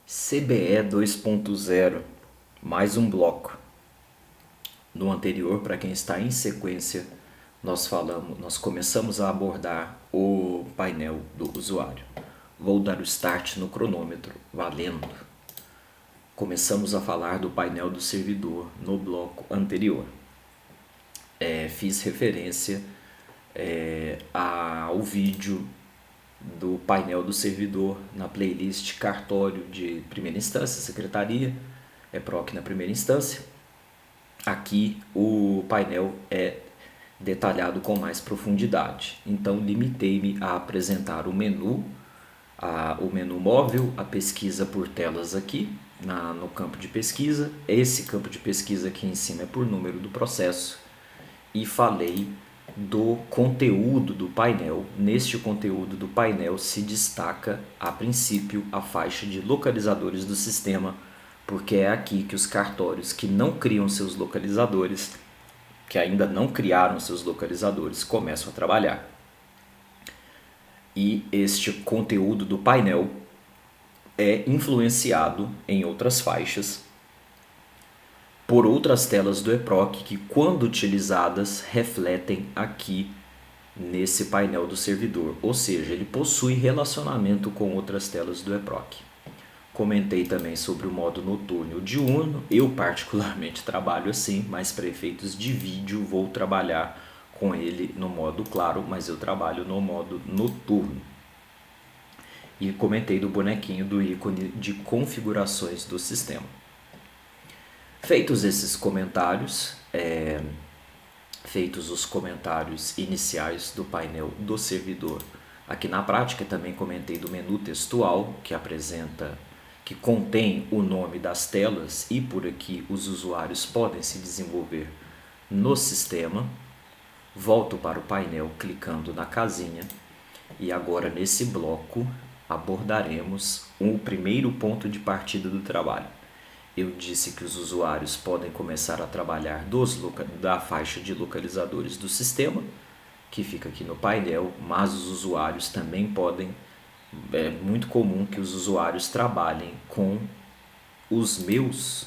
CBE 2.0, mais um bloco. No anterior, para quem está em sequência, nós começamos a abordar o painel do usuário. Vou dar o start no cronômetro, valendo. Começamos a falar do painel do servidor no bloco anterior. Fiz referência ao vídeo do painel do servidor na playlist cartório de primeira instância, secretaria, EPROC na primeira instância. Aqui o painel é detalhado com mais profundidade, então limitei-me a apresentar o menu móvel, a pesquisa por telas aqui no campo de pesquisa. Esse campo de pesquisa aqui em cima é por número do processo, e falei do conteúdo do painel. Neste conteúdo do painel se destaca, a princípio, a faixa de localizadores do sistema, porque é aqui que os cartórios que não criam seus localizadores, que ainda não criaram seus localizadores, começam a trabalhar. E este conteúdo do painel é influenciado em outras faixas por outras telas do EPROC que, quando utilizadas, refletem aqui nesse painel do servidor, ou seja, ele possui relacionamento com outras telas do EPROC. Comentei também sobre o modo noturno e diurno. Eu particularmente trabalho assim, mas para efeitos de vídeo vou trabalhar com ele no modo claro, mas eu trabalho no modo noturno. E comentei do bonequinho do ícone de configurações do sistema. Feitos esses comentários, feitos os comentários iniciais do painel do servidor, aqui na prática também comentei do menu textual, que contém o nome das telas, e por aqui os usuários podem se desenvolver no sistema. Volto para o painel clicando na casinha, e agora nesse bloco abordaremos o primeiro ponto de partida do trabalho. Eu disse que os usuários podem começar a trabalhar da faixa de localizadores do sistema, que fica aqui no painel, mas os usuários também podem, é muito comum que os usuários trabalhem com os meus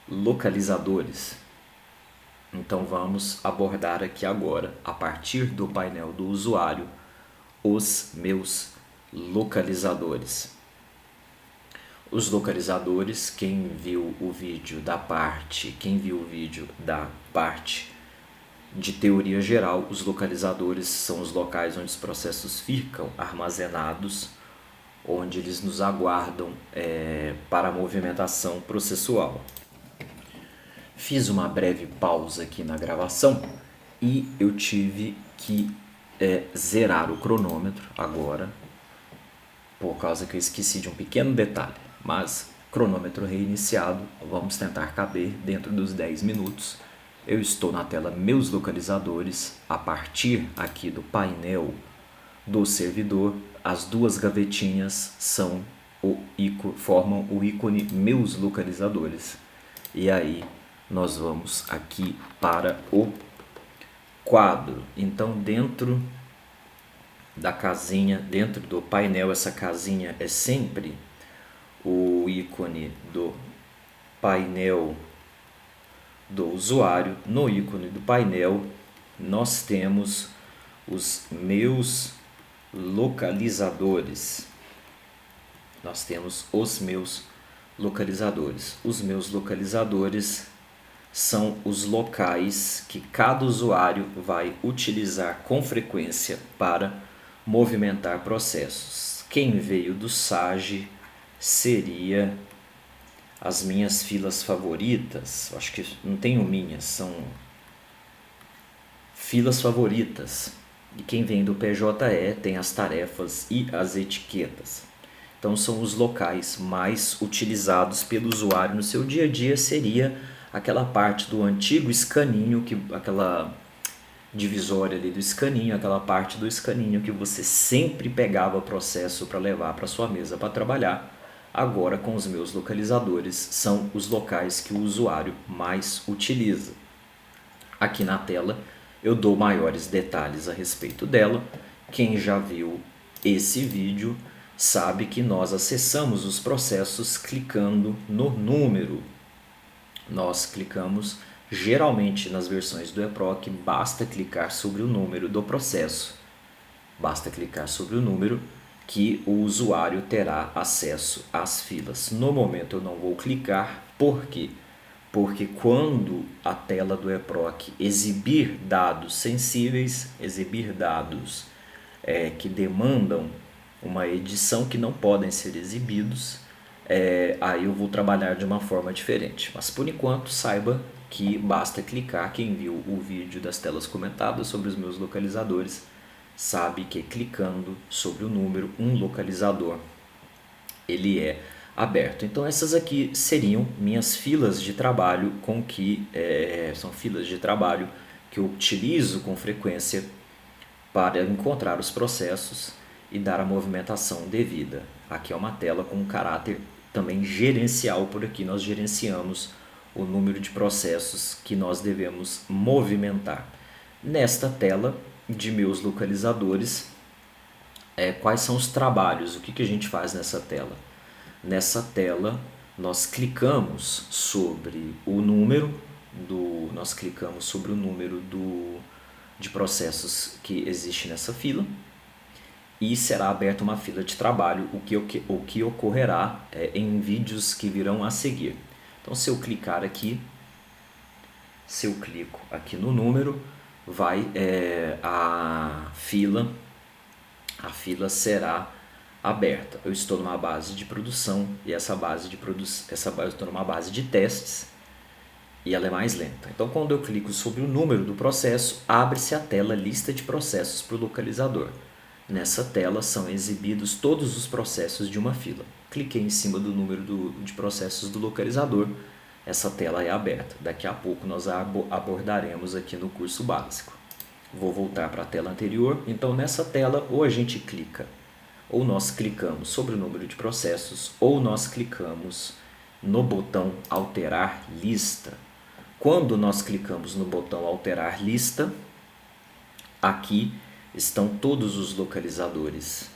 localizadores. Então vamos abordar aqui agora, a partir do painel do usuário, os meus localizadores. Os localizadores, quem viu o vídeo da parte de teoria geral, os localizadores são os locais onde os processos ficam armazenados, onde eles nos aguardam para a movimentação processual. Fiz uma breve pausa aqui na gravação e eu tive que zerar o cronômetro agora, por causa que eu esqueci de um pequeno detalhe. Mas, cronômetro reiniciado, vamos tentar caber dentro dos 10 minutos. Eu estou na tela Meus Localizadores. A partir aqui do painel do servidor, as duas gavetinhas formam o ícone Meus Localizadores. E aí nós vamos aqui para o quadro. Então, dentro da casinha, dentro do painel, essa casinha é sempre o ícone do painel do usuário. No ícone do painel nós temos os meus localizadores. Os meus localizadores são os locais que cada usuário vai utilizar com frequência para movimentar processos. Quem veio do SAGE seria as minhas filas favoritas. Acho que não tenho minhas, são filas favoritas. E quem vem do PJE tem as tarefas e as etiquetas. Então são os locais mais utilizados pelo usuário no seu dia a dia. Seria aquela parte do antigo escaninho, aquela divisória ali do escaninho, aquela parte do escaninho que você sempre pegava processo para levar para sua mesa para trabalhar. Agora, com os meus localizadores, são os locais que o usuário mais utiliza. Aqui na tela eu dou maiores detalhes a respeito dela. Quem já viu esse vídeo sabe que nós acessamos os processos clicando no número. Nós clicamos, geralmente nas versões do eProc, basta clicar sobre o número do processo. Basta clicar sobre o número que o usuário terá acesso às filas. No momento eu não vou clicar, por quê? Porque quando a tela do eProc exibir dados sensíveis, exibir dados que demandam uma edição que não podem ser exibidos, aí eu vou trabalhar de uma forma diferente. Mas por enquanto saiba que basta clicar. Quem viu o vídeo das telas comentadas sobre os meus localizadores sabe que clicando sobre o número, um localizador ele é aberto. Então essas aqui seriam minhas filas de trabalho são filas de trabalho que eu utilizo com frequência para encontrar os processos e dar a movimentação devida. Aqui é uma tela com um caráter também gerencial, por aqui nós gerenciamos o número de processos que nós devemos movimentar. Nesta tela de meus localizadores, quais são os trabalhos, o que a gente faz nessa tela? Nessa tela nós clicamos sobre o número de processos que existe nessa fila e será aberta uma fila de trabalho, o que ocorrerá em vídeos que virão a seguir. Então se eu clicar aqui, se eu clico aqui no número, vai a fila será aberta. Eu estou numa base de produção e eu estou numa base de testes e ela é mais lenta. Então quando eu clico sobre o número do processo, abre-se a tela lista de processos para o localizador. Nessa tela são exibidos todos os processos de uma fila. Cliquei em cima do número de processos do localizador, essa tela é aberta. Daqui a pouco nós abordaremos aqui no curso básico. Vou voltar para a tela anterior. Então nessa tela ou a gente clica, ou nós clicamos sobre o número de processos, ou nós clicamos no botão alterar lista. Quando nós clicamos no botão alterar lista, aqui estão todos os localizadores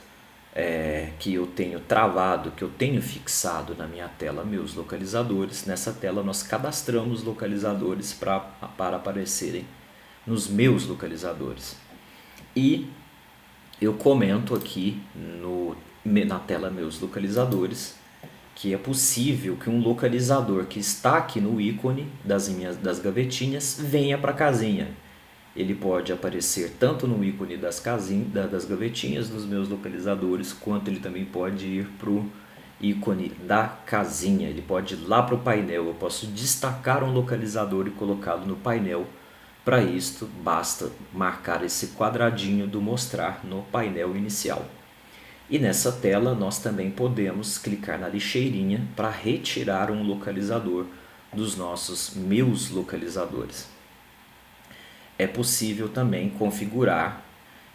que eu tenho travado, que eu tenho fixado na minha tela, meus localizadores. Nessa tela nós cadastramos localizadores para aparecerem nos meus localizadores. E eu comento aqui na tela meus localizadores que é possível que um localizador que está aqui no ícone das gavetinhas venha para a casinha. Ele pode aparecer tanto no ícone das gavetinhas dos meus localizadores, quanto ele também pode ir para o ícone da casinha. Ele pode ir lá para o painel. Eu posso destacar um localizador e colocá-lo no painel. Para isto, basta marcar esse quadradinho do mostrar no painel inicial. E nessa tela nós também podemos clicar na lixeirinha para retirar um localizador dos meus localizadores. É possível também configurar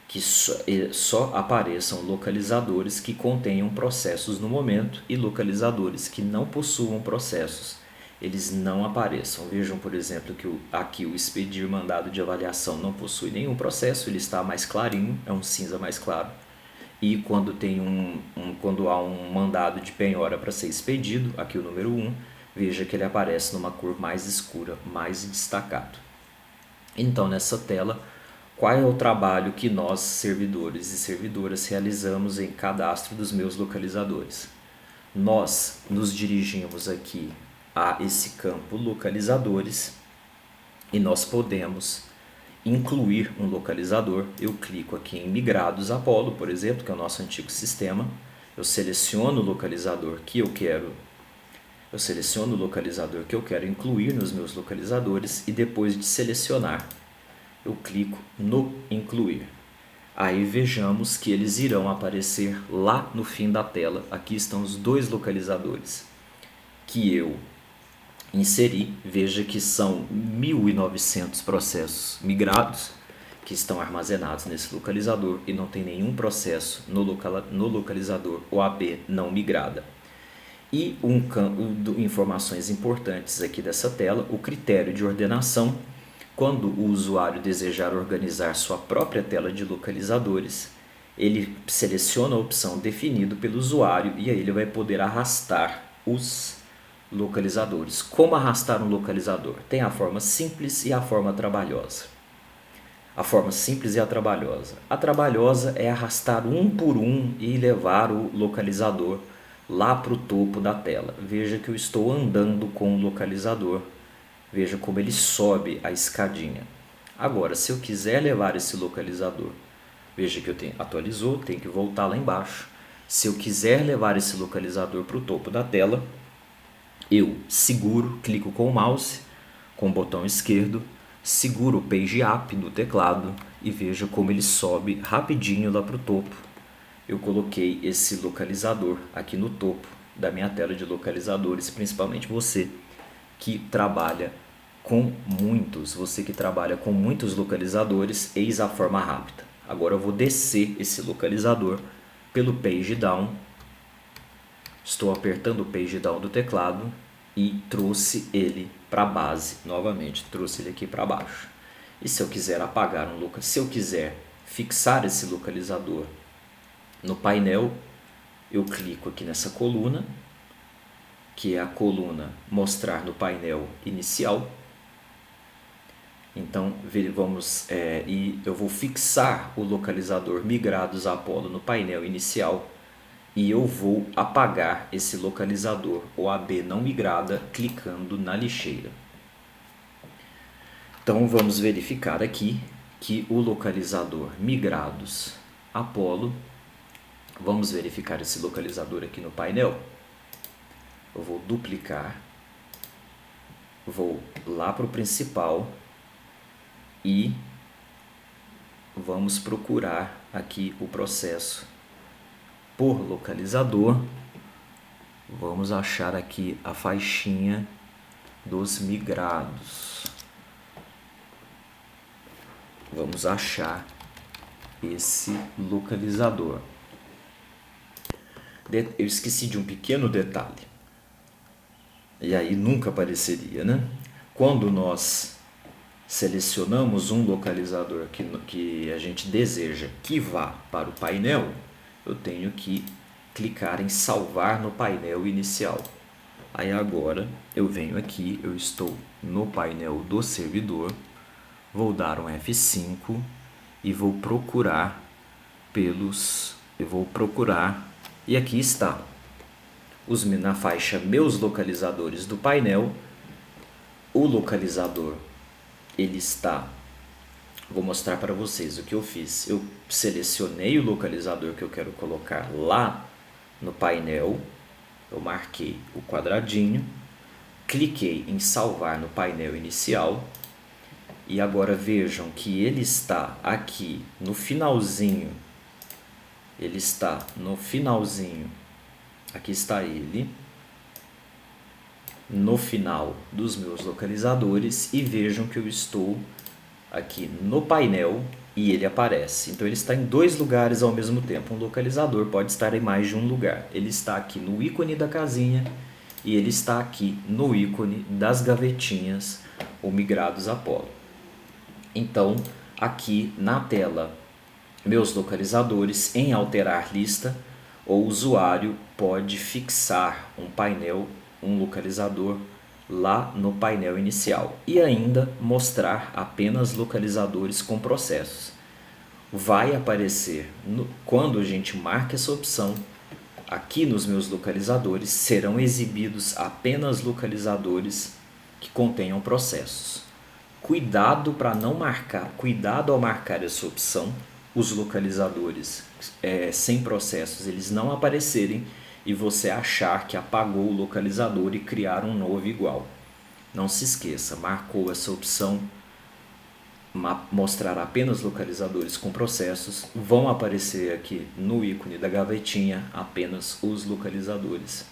que só apareçam localizadores que contenham processos no momento e localizadores que não possuam processos, eles não apareçam. Vejam, por exemplo, que aqui o expedir mandado de avaliação não possui nenhum processo, ele está mais clarinho, é um cinza mais claro. E quando há um mandado de penhora para ser expedido, aqui o número 1, veja que ele aparece numa cor mais escura, mais destacado. Então nessa tela, qual é o trabalho que nós, servidores e servidoras, realizamos em cadastro dos meus localizadores? Nós nos dirigimos aqui a esse campo localizadores e nós podemos incluir um localizador. Eu clico aqui em migrados Apollo, por exemplo, que é o nosso antigo sistema. Eu seleciono o localizador que eu quero incluir nos meus localizadores e depois de selecionar, eu clico no incluir. Aí vejamos que eles irão aparecer lá no fim da tela. Aqui estão os dois localizadores que eu inseri. Veja que são 1.900 processos migrados que estão armazenados nesse localizador e não tem nenhum processo no localizador OAB não migrada. E informações importantes aqui dessa tela, o critério de ordenação. Quando o usuário desejar organizar sua própria tela de localizadores, ele seleciona a opção definido pelo usuário e aí ele vai poder arrastar os localizadores. Como arrastar um localizador? Tem a forma simples e a forma trabalhosa. A forma simples e a trabalhosa. A trabalhosa é arrastar um por um e levar o localizador lá para o topo da tela. Veja que eu estou andando com o localizador. Veja como ele sobe a escadinha. Agora, se eu quiser levar esse localizador, veja que atualizou, tem que voltar lá embaixo. Se eu quiser levar esse localizador para o topo da tela, eu seguro, clico com o mouse, com o botão esquerdo, seguro o Page Up do teclado e veja como ele sobe rapidinho lá para o topo. Eu coloquei esse localizador aqui no topo da minha tela de localizadores, principalmente você que trabalha com muitos localizadores, eis a forma rápida. Agora eu vou descer esse localizador pelo Page Down. Estou apertando o Page Down do teclado e trouxe ele para a base novamente, trouxe ele aqui para baixo. E se eu quiser apagar se eu quiser fixar esse localizador no painel, eu clico aqui nessa coluna, que é a coluna mostrar no painel inicial. Então e eu vou fixar o localizador migrados Apollo no painel inicial e eu vou apagar esse localizador OAB não migrada clicando na lixeira. Então vamos verificar aqui que o localizador migrados Apollo, vamos verificar esse localizador aqui no painel. Eu vou duplicar, vou lá para o principal e vamos procurar aqui o processo por localizador. Vamos achar aqui a faixinha dos migrados. Vamos achar esse localizador. Eu esqueci de um pequeno detalhe. E aí nunca apareceria, né? Quando nós selecionamos um localizador que a gente deseja que vá para o painel, eu tenho que clicar em salvar no painel inicial. Aí agora eu venho aqui, eu estou no painel do servidor, vou dar um F5 e vou procurar e aqui está na faixa meus localizadores do painel. O localizador ele está, vou mostrar para vocês o que eu fiz. Eu selecionei o localizador que eu quero colocar lá no painel, eu marquei o quadradinho, cliquei em salvar no painel inicial e agora vejam que ele está aqui no finalzinho. Aqui está ele no final dos meus localizadores e vejam que eu estou aqui no painel e ele aparece. Então ele está em dois lugares ao mesmo tempo. Um localizador pode estar em mais de um lugar. Ele está aqui no ícone da casinha e ele está aqui no ícone das gavetinhas ou migrados Apollo. Então aqui na tela meus localizadores, em alterar lista, o usuário pode fixar um localizador lá no painel inicial e ainda mostrar apenas localizadores com processos. Vai aparecer, quando a gente marca essa opção, aqui nos meus localizadores serão exibidos apenas localizadores que contenham processos. Cuidado ao marcar essa opção, os localizadores sem processos eles não aparecerem e você achar que apagou o localizador e criar um novo igual. Não se esqueça, marcou essa opção, mostrar apenas localizadores com processos, vão aparecer aqui no ícone da gavetinha apenas os localizadores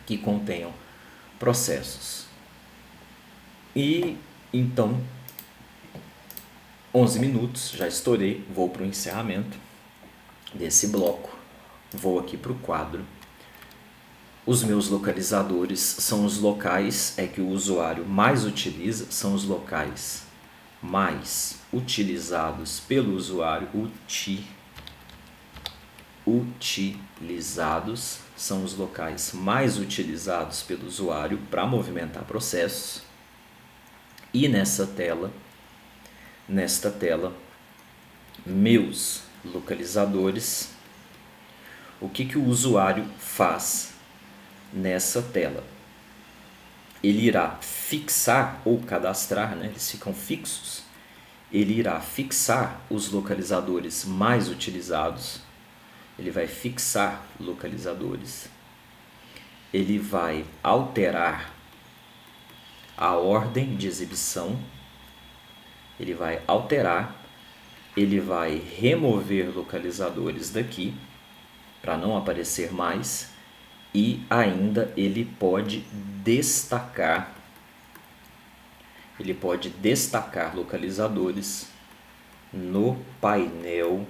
que contenham processos. E então 11 minutos, já estourei, vou para o encerramento desse bloco, vou aqui para o quadro. Os meus localizadores são os locais que o usuário mais utiliza, são os locais mais utilizados pelo usuário, utilizados, são os locais mais utilizados pelo usuário para movimentar processos. E nesta tela, meus localizadores, o que o usuário faz nessa tela? Ele irá fixar ou cadastrar, né? Eles ficam fixos. Ele irá fixar os localizadores mais utilizados. Ele vai fixar localizadores. Ele vai alterar a ordem de exibição. Ele vai alterar. Ele vai remover localizadores daqui para não aparecer mais. E ainda ele pode destacar localizadores no painel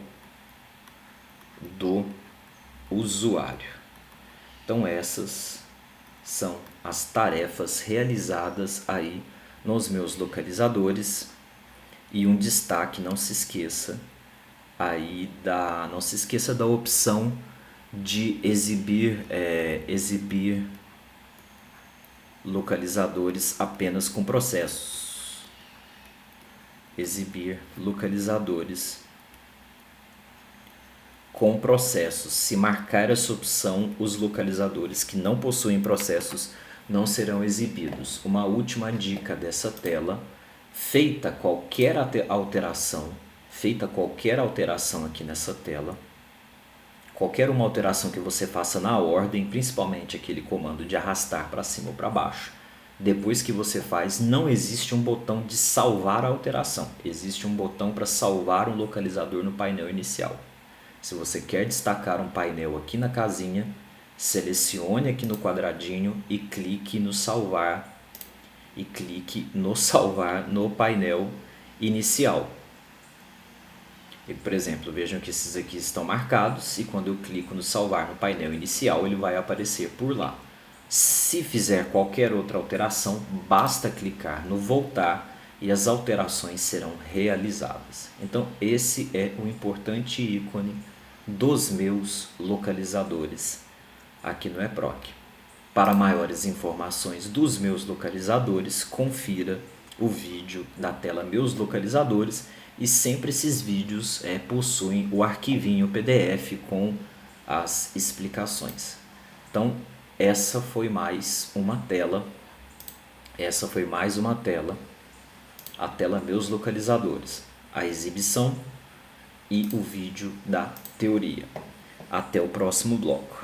do usuário. Então essas são as tarefas realizadas aí nos meus localizadores. E um destaque, não se esqueça da opção de exibir localizadores apenas com processos. Exibir localizadores com processos. Se marcar essa opção, os localizadores que não possuem processos não serão exibidos. Uma última dica dessa tela: feita qualquer alteração aqui nessa tela, qualquer uma alteração que você faça na ordem, principalmente aquele comando de arrastar para cima ou para baixo, depois que você faz, não existe um botão de salvar a alteração. Existe um botão para salvar um localizador no painel inicial. Se você quer destacar um painel aqui na casinha, selecione aqui no quadradinho e clique no salvar. No painel inicial. E, por exemplo, vejam que esses aqui estão marcados e quando eu clico no salvar no painel inicial, ele vai aparecer por lá. Se fizer qualquer outra alteração, basta clicar no voltar e as alterações serão realizadas. Então esse é o importante ícone dos meus localizadores aqui no eProc. Para maiores informações dos meus localizadores, confira o vídeo da tela Meus Localizadores, e sempre esses vídeos possuem o arquivinho PDF com as explicações. Então essa foi mais uma tela, a tela Meus Localizadores, a exibição e o vídeo da teoria. Até o próximo bloco.